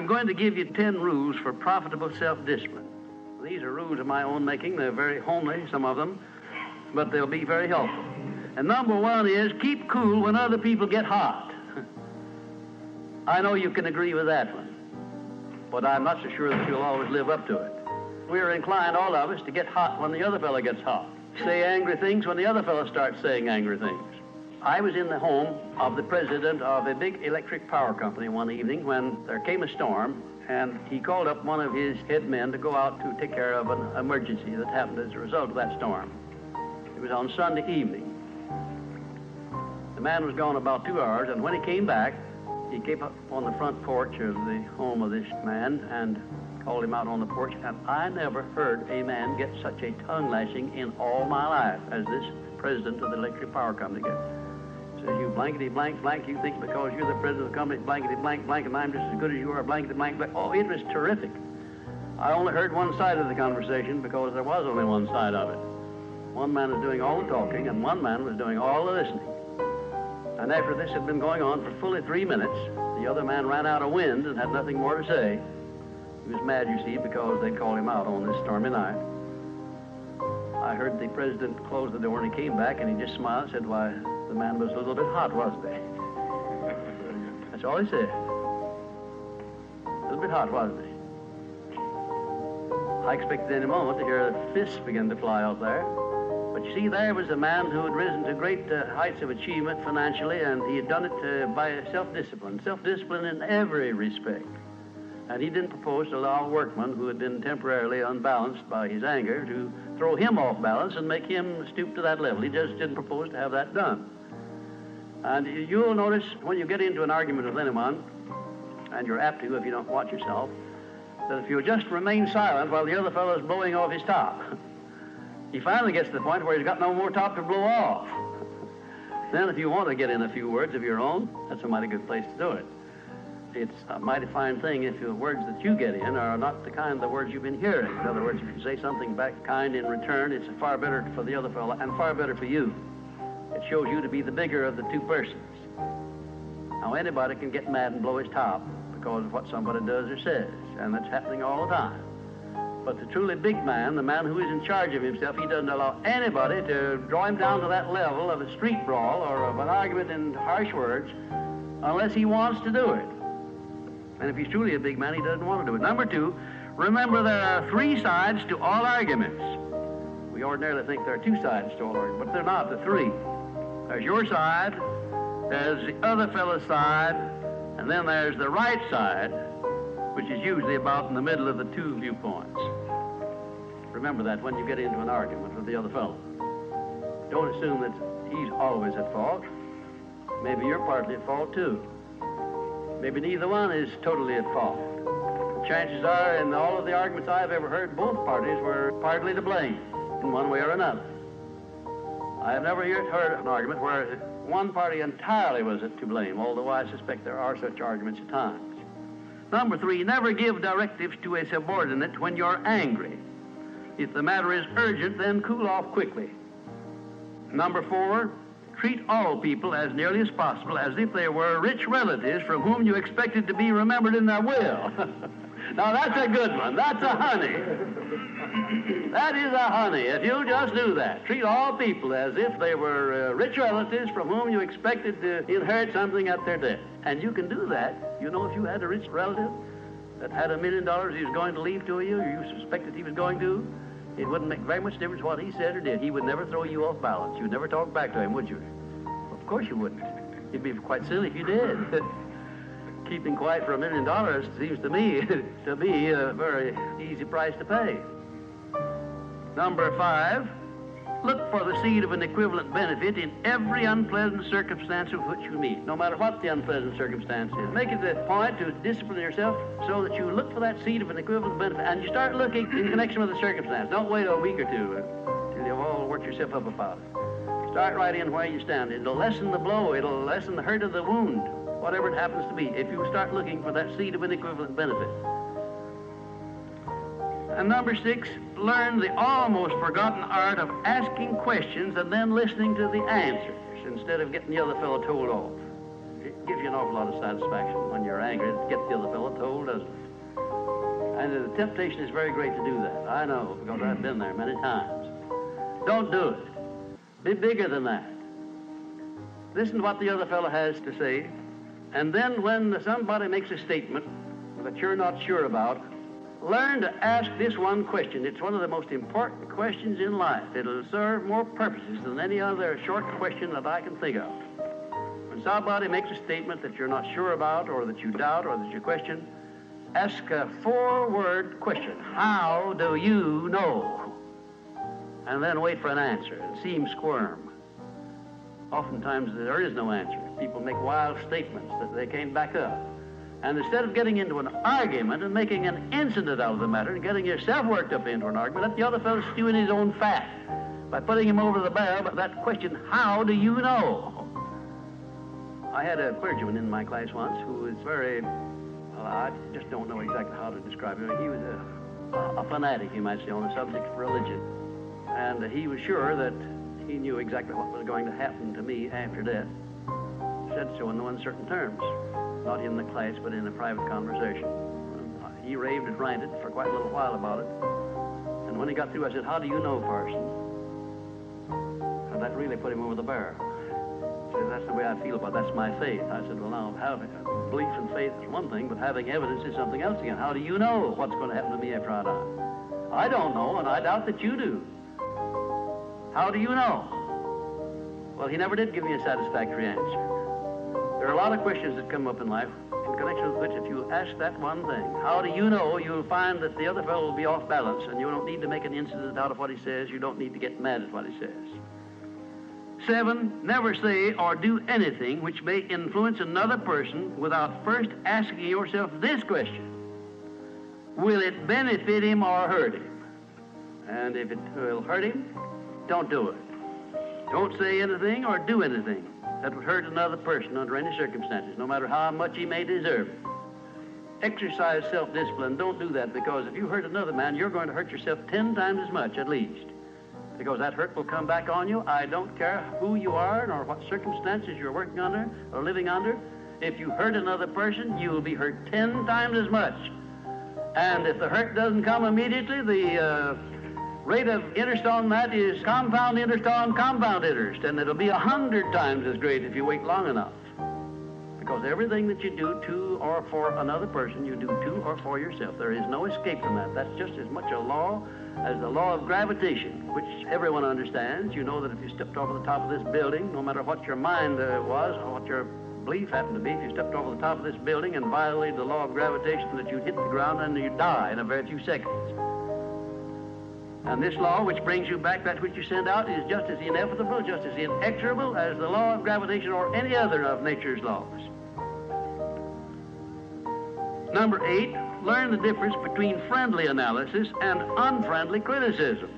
I'm going to give you 10 rules for profitable self-discipline. These are rules of my own making. They're very homely, some of them, but they'll be very helpful. And number one is keep cool when other people get hot. I know you can agree with that one, but I'm not so sure that you'll always live up to it. We're inclined, all of us, to get hot when the other fellow gets hot. Say angry things when the other fellow starts saying angry things. I was in the home of the president of a big electric power company one evening when there came a storm, and he called up one of his head men to go out to take care of an emergency that happened as a result of that storm. It was on Sunday evening. The man was gone about 2 hours, and when he came back, he came up on the front porch of the home of this man and called him out on the porch, and I never heard a man get such a tongue lashing in all my life as this president of the electric power company gets. Says, you blankety blank blank, you think because you're the president of the company, blankety blank blank, and I'm just as good as you are, blankety blank blank. Oh, it was terrific. I only heard one side of the conversation because there was only one side of it. One man was doing all the talking, and one man was doing all the listening. And after this had been going on for fully 3 minutes, the other man ran out of wind and had nothing more to say. He was mad, you see, because they'd called him out on this stormy night. I heard the president close the door, and he came back, and he just smiled and said, why, the man was a little bit hot, wasn't he? That's all he said. A little bit hot, wasn't he? I expected any moment to hear fists begin to fly out there. But you see, there was a man who had risen to great heights of achievement financially, and he had done it by self-discipline in every respect. And he didn't propose to allow a workman who had been temporarily unbalanced by his anger to throw him off balance and make him stoop to that level. He just didn't propose to have that done. And you'll notice when you get into an argument with anyone, and you're apt to if you don't watch yourself, that if you'll just remain silent while the other fellow is blowing off his top, he finally gets to the point where he's got no more top to blow off. Then if you want to get in a few words of your own, that's a mighty good place to do it. It's a mighty fine thing if the words that you get in are not the kind of the words you've been hearing. In other words, if you say something back kind in return, it's far better for the other fellow and far better for you. It shows you to be the bigger of the two persons. Now, anybody can get mad and blow his top because of what somebody does or says, and that's happening all the time. But the truly big man, the man who is in charge of himself, he doesn't allow anybody to draw him down to that level of a street brawl or of an argument in harsh words unless he wants to do it. And if he's truly a big man, he doesn't want to do it. Number two, remember there are 3 sides to all arguments. We ordinarily think there are 2 sides to all arguments, but they're not, the 3. There's your side, there's the other fellow's side, and then there's the right side, which is usually about in the middle of the 2 viewpoints. Remember that when you get into an argument with the other fellow. Don't assume that he's always at fault. Maybe you're partly at fault too. Maybe neither one is totally at fault. Chances are, in all of the arguments I've ever heard, both parties were partly to blame in one way or another. I have never heard an argument where one party entirely was to blame, although I suspect there are such arguments at times. Number 3, never give directives to a subordinate when you're angry. If the matter is urgent, then cool off quickly. Number 4, treat all people as nearly as possible as if they were rich relatives from whom you expected to be remembered in their will. Now, that's a good one. That's a honey. That is a honey. If you just do that, treat all people as if they were rich relatives from whom you expected to inherit something at their death. And you can do that. You know, if you had a rich relative that had $1 million he was going to leave to you, or you suspected he was going to, it wouldn't make very much difference what he said or did. He would never throw you off balance. You'd never talk back to him, would you? Of course you wouldn't. You'd be quite silly if you did. Keeping quiet for $1 million seems to me to be a very easy price to pay. Number 5, look for the seed of an equivalent benefit in every unpleasant circumstance of which you meet, no matter what the unpleasant circumstance is. Make it a point to discipline yourself so that you look for that seed of an equivalent benefit, and you start looking in connection with the circumstance. Don't wait a week or 2 till you've all worked yourself up about it. Start right in where you stand. It'll lessen the blow. It'll lessen the hurt of the wound, whatever it happens to be, if you start looking for that seed of an equivalent benefit. And number 6, learn the almost forgotten art of asking questions and then listening to the answers instead of getting the other fellow told off. gives you an awful lot of satisfaction when you're angry to get the other fellow told, doesn't it? And the temptation is very great to do that. I know, because I've been there many times. Don't do it. Be bigger than that. Listen to what the other fellow has to say, and then when somebody makes a statement that you're not sure about, learn to ask this one question. It's one of the most important questions in life. It'll serve more purposes than any other short question that I can think of. When somebody makes a statement that you're not sure about, or that you doubt, or that you question, ask a 4-word question. How do you know? And then wait for an answer and see him squirm. Oftentimes there is no answer. People make wild statements that they can't back up. And instead of getting into an argument and making an incident out of the matter and getting yourself worked up into an argument, let the other fellow stew in his own fat by putting him over the barrel. But that question, how do you know? I had a clergyman in my class once who was very, well, I just don't know exactly how to describe him. He was a fanatic, you might say, on the subject of religion. And he was sure that he knew exactly what was going to happen to me after death. He said so in no uncertain terms. Not in the class, but in a private conversation. He raved and ranted for quite a little while about it. And when he got through, I said, how do you know, Parson? And that really put him over the barrel. He said, that's the way I feel about it. That's my faith. I said, well, now, having belief and faith is one thing, but having evidence is something else again. How do you know what's going to happen to me after I die? I don't know, and I doubt that you do. How do you know? Well, he never did give me a satisfactory answer. There are a lot of questions that come up in life in connection with which, if you ask that one thing, how do you know, you'll find that the other fellow will be off balance, and you don't need to make an incident out of what he says. You don't need to get mad at what he says. 7, never say or do anything which may influence another person without first asking yourself this question: will it benefit him or hurt him? And if it will hurt him, don't do it. Don't say anything or do anything that would hurt another person under any circumstances, no matter how much he may deserve it. Exercise self-discipline. Don't do that, because if you hurt another man, you're going to hurt yourself 10 times as much, at least. Because that hurt will come back on you. I don't care who you are nor what circumstances you're working under or living under. If you hurt another person, you will be hurt 10 times as much. And if the hurt doesn't come immediately, the rate of interest on that is compound interest on compound interest, and it'll be 100 times as great if you wait long enough. Because everything that you do to or for another person, you do to or for yourself. There is no escape from that. That's just as much a law as the law of gravitation, which everyone understands. You know that if you stepped over the top of this building, no matter what your mind was or what your belief happened to be, if you stepped over the top of this building and violated the law of gravitation, that you'd hit the ground and you'd die in a very few seconds. And this law, which brings you back that which you send out, is just as inevitable, just as inexorable as the law of gravitation or any other of nature's laws. Number 8, learn the difference between friendly analysis and unfriendly criticism.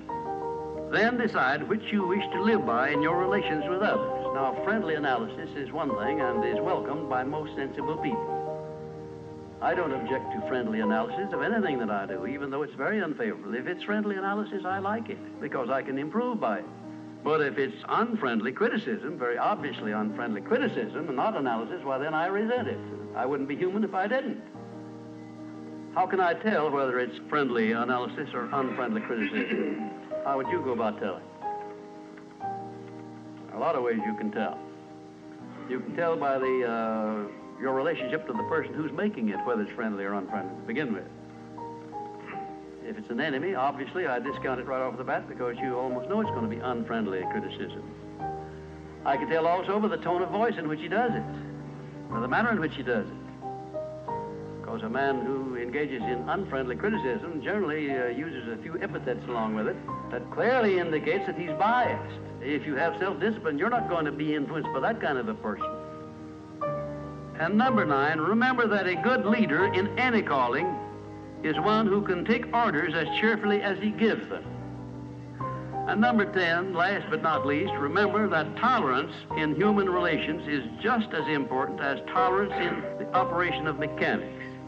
Then decide which you wish to live by in your relations with others. Now, friendly analysis is one thing and is welcomed by most sensible people. I don't object to friendly analysis of anything that I do, even though it's very unfavorable. If it's friendly analysis, I like it, because I can improve by it. But if it's unfriendly criticism, very obviously unfriendly criticism, and not analysis, well, then I resent it. I wouldn't be human if I didn't. How can I tell whether it's friendly analysis or unfriendly criticism? How would you go about telling? There are a lot of ways you can tell. You can tell by your relationship to the person who's making it, whether it's friendly or unfriendly, to begin with. If it's an enemy, obviously I discount it right off the bat, because you almost know it's going to be unfriendly criticism. I can tell also by the tone of voice in which he does it, or the manner in which he does it. Because a man who engages in unfriendly criticism generally uses a few epithets along with it that clearly indicates that he's biased. If you have self-discipline, you're not going to be influenced by that kind of a person. And number 9, remember that a good leader in any calling is one who can take orders as cheerfully as he gives them. And number 10, last but not least, remember that tolerance in human relations is just as important as tolerance in the operation of mechanics.